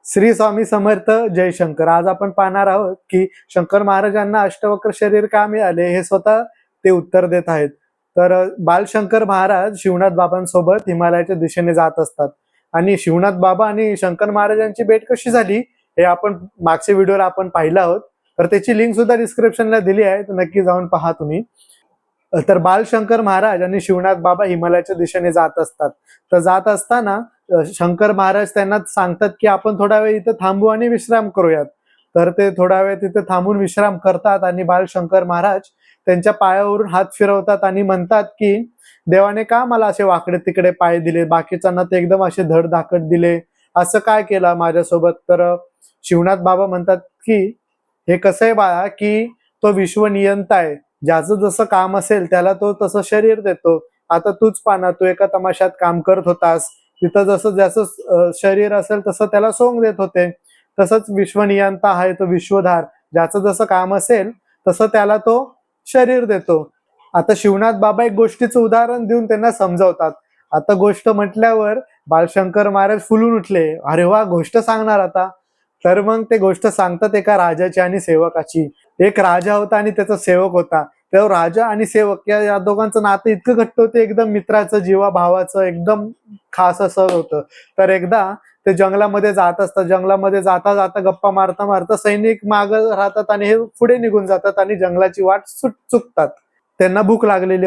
श्री स्वामी समर्थ. जय शंकर. आज आपण पाहणार आहोत की शंकर महाराजांना अष्टवक्र शरीर का मिळाले हे स्वतः ते उत्तर देत आहेत. तर बालशंकर महाराज शिवनाथ बाबांसोबत हिमालयाच्या दिशेने जात असतात आणि शिवनाथ बाबा आणि शंकर महाराजांची भेट कशी झाली हे आपण मागच्या व्हिडिओला आपण पाहिलं आहोत. तर त्याची लिंक सुद्धा डिस्क्रिप्शनला दिली आहे, तर नक्की जाऊन पहा तुम्ही. तर बालशंकर महाराज आणि शिवनाथ बाबा हिमालयाच्या दिशेने जात असतात. तर जात असताना शंकर महाराज त्यांना सांगतात की आपण थोडा वेळ इथे थांबू आणि विश्राम करूयात. तर ते थोडा वेळ तिथे थांबून विश्राम करतात आणि बालशंकर महाराज त्यांच्या पायावरून हात फिरवतात आणि म्हणतात की देवाने का मला असे वाकडे तिकडे पाय दिले, बाकीच्यांना ते एकदम असे धडधाकट दिले, असं काय केलं माझ्यासोबत. तर शिवनाथ बाबा म्हणतात की हे कसं आहे बाळा, की तो विश्वनियंता आहे, ज्याचं जसं काम असेल त्याला तो तसं शरीर देतो. आता तूच पाना, तू एका तमाशात काम करत होतास, तिथं जसं ज्याचं शरीर असेल तसं त्याला सोंग देत होते. तसंच विश्वनियंता आहे तो विश्वधार, ज्याचं जसं काम असेल तसं त्याला तो शरीर देतो. आता शिवनाथ बाबा एक गोष्टीचं उदाहरण देऊन त्यांना समजावतात. आता गोष्ट म्हटल्यावर बालशंकर महाराज फुलून उठले. अरे वा, गोष्ट सांगणार आता. तर मग ते गोष्ट सांगतात एका राजाची आणि सेवकाची. एक राजा होता आणि त्याचा सेवक होता. तेव्हा राजा आणि सेवक या दोघांचं नातं इतकं घट्ट होतं, एकदम मित्राचं, जीवा भावाचं, एकदम खास असं होतं. तर एकदा ते जंगलामध्ये जात असतात. जंगलामध्ये जाता जाता गप्पा मारता मारता सैनिक मागं राहतात आणि हे पुढे निघून जातात आणि जंगलाची वाट चुकतात. त्यांना भूक लागलेली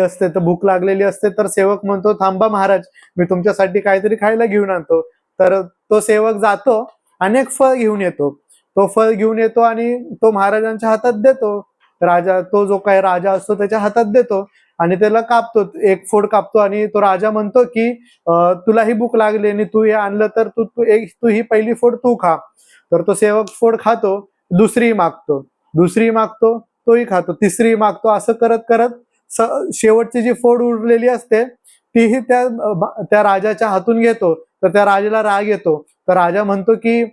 असते. तर सेवक म्हणतो, थांबा महाराज, मी तुमच्यासाठी काहीतरी खायला घेऊन आणतो. तर तो सेवक जातो आणि एक फळ घेऊन येतो. तो फळ घेऊन येतो आणि तो महाराजांच्या हातात देतो. राजा, तो जो काही राजा असतो त्याच्या हातात देतो आणि त्याला कापतो, एक फोड कापतो आणि तो राजा म्हणतो की तुलाही भूक लागली आणि तू हे आणलं तर तू ही पहिली फोड तू खा. तर तो सेवक फोड खातो, दुसरी मागतो, तोही खातो, तिसरी मागतो. असं करत करत शेवटची जी फोड उरलेली असते तीही त्या राजाच्या हातून घेतो. तर त्या राजाला राग येतो. तर राजा म्हणतो की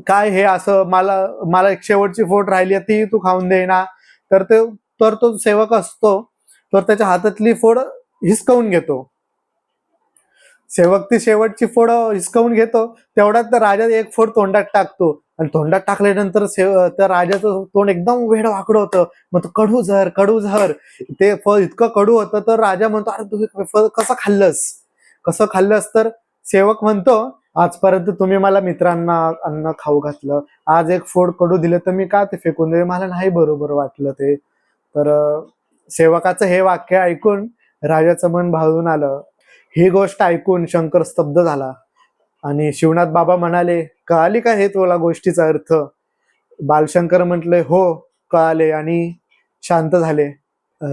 काय हे असं, मला एक शेवटची फोड राहिली ती तू खाऊन दे ना. तर तो सेवक असतो, तर त्याच्या हातातली फोड हिसकावून घेतो. सेवक ती शेवटची फोड हिसकावून घेतो. तेवढ्यात तर राजा एक फोड तोंडात टाकतो आणि तोंडात टाकल्यानंतर त्या राजाचं तोंड एकदम वेड वाकडं होतं. मग तो कडू झर, ते फळ इतकं कडू होतं. तर राजा म्हणतो, अरे तू फळ कसं खाल्लंस. तर सेवक म्हणतो, आजपर्यंत तुम्ही मला मित्रांना अन्न खाऊ घातलं, आज एक फोड कडू दिलं तर मी का ते फेकून दिले, मला नाही बरोबर वाटलं ते. तर सेवकाचं हे वाक्य ऐकून राजाचं मन भाळून आलं. ही गोष्ट ऐकून शंकर स्तब्ध झाला आणि शिवनाथ बाबा म्हणाले, कळाली का हे तुला गोष्टीचा अर्थ. बालशंकर म्हटले, हो कळाले, आणि शांत झाले.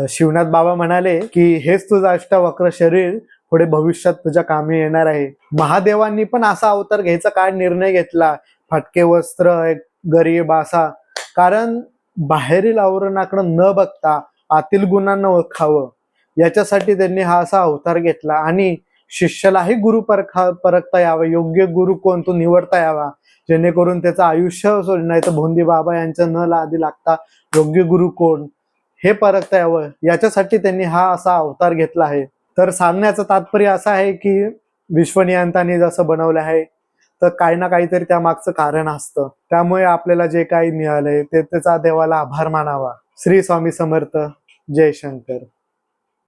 शिवनाथ बाबा म्हणाले की हेच तुझं अष्टवक्र शरीर पुढे भविष्यात तुझ्या कामी येणार आहे. महादेवांनी पण असा अवतार घ्यायचा काय निर्णय घेतला, फाटके वस्त्र, एक गरीब असा, कारण बाहेरील आवरणाकडे न बघता आतील गुणांना ओळखावं, याच्यासाठी त्यांनी हा असा अवतार घेतला आणि शिष्यालाही गुरु परखता यावा, योग्य गुरु कोण तो निवडता यावा, जेणेकरून त्याचं आयुष्य नाही तर भोंदी बाबा यांच्या न लादी लागता योग्य गुरु कोण हे परखता यावं, याच्यासाठी त्यांनी हा असा अवतार घेतला आहे. तर सांगण्याचं तात्पर्य असं आहे की विश्वनियंताने जसं बनवलं आहे तर काही ना काहीतरी त्या मागचं कारण असतं. त्यामुळे आपल्याला जे काही मिळालंय ते त्याचा देवाला आभार मानावा. श्री स्वामी समर्थ. जय शंकर.